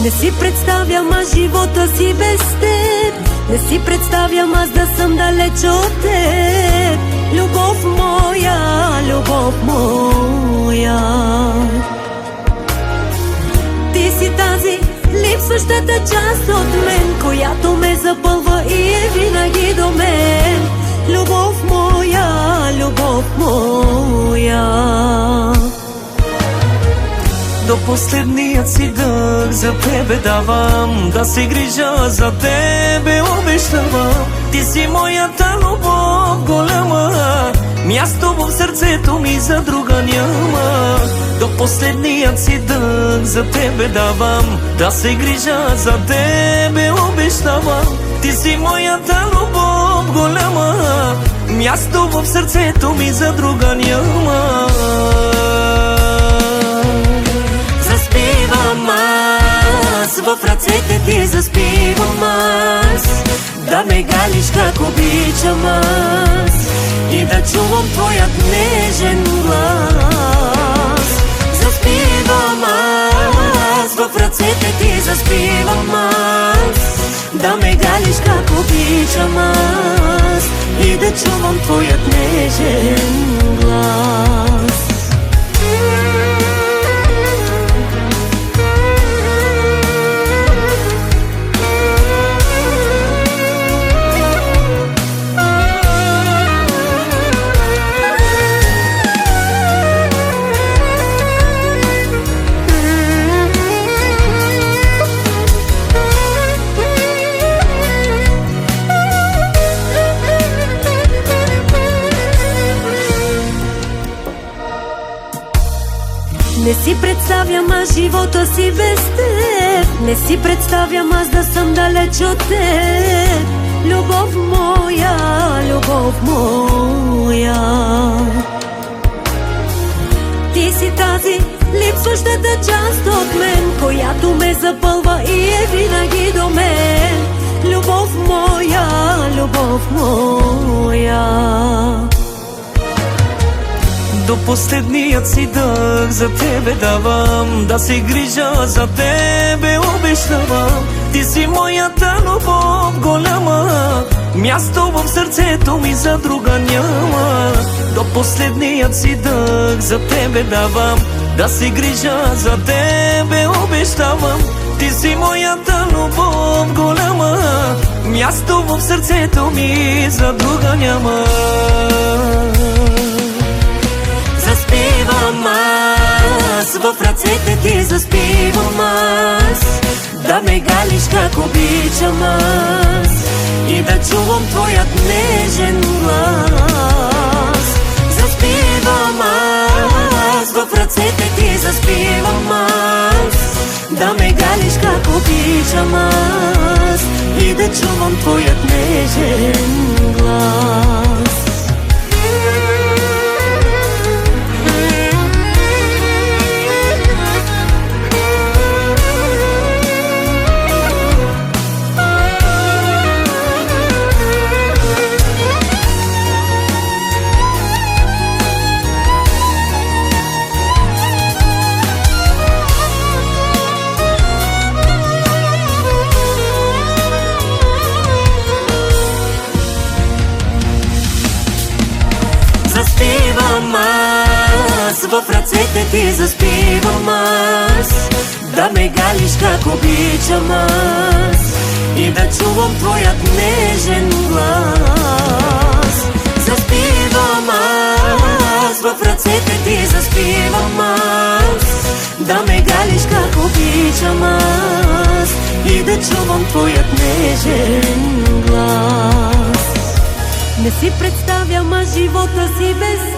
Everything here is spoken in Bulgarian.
Не си представям аз живота си без теб. Не си представям аз да съм далеч от теб. Любов моя, любов моя. Ти си тази липсващата част от мен, която ме запълва и е винаги до мен. Любов моя, любов моя. До последният си дъх за тебе давам, да се грижа за тебе обещавам. Ти си моята любов голяма, място в сърцето ми за друга няма. До последният си дъх за тебе давам, да се грижа за тебе обещавам. Ти си моята любов голяма, място в сърцето ми за друга няма. Заспивам аз, в ръцете ти заспивам аз, да ме галиш как обичам аз и да чувам твоят нежен глас. Заспивам аз, в ръцете ти заспивам аз, да ме галиш как обичам аз и да чувам твоят нежен глас. Не си представям аз живота си без теб. Не си представям аз да съм далеч от теб. Любов моя, любов моя. Ти си тази липсващата част от мен, която ме запълва и е винаги до мен. Любов моя, любов моя. До последният си дъх за тебе давам, да се грижа за тебе обещавам. Ти си моята любов голяма, място в сърцето ми за друга няма. До последният си дъх за тебе давам, да се грижа за тебе обещавам. Ти си моята любов голяма, място в сърцето ми за друга няма. Заспивам аз, в ръцете ти заспивам аз, да ме галиш как обичам аз и да чувам твоят нежен глас. Заспивам аз, в ръцете ти заспивам аз, да ме галиш как обичам аз и да чувам твоят нежен глас. Заспивам аз, в ръцете ти заспивам аз, да ме галиш как обичам аз и да чувам твоят нежен глас. Заспивам аз, в ръцете ти заспивам аз, да ме галиш как обичам аз и да чувам твоят нежен глас. Не си представям аз живота си без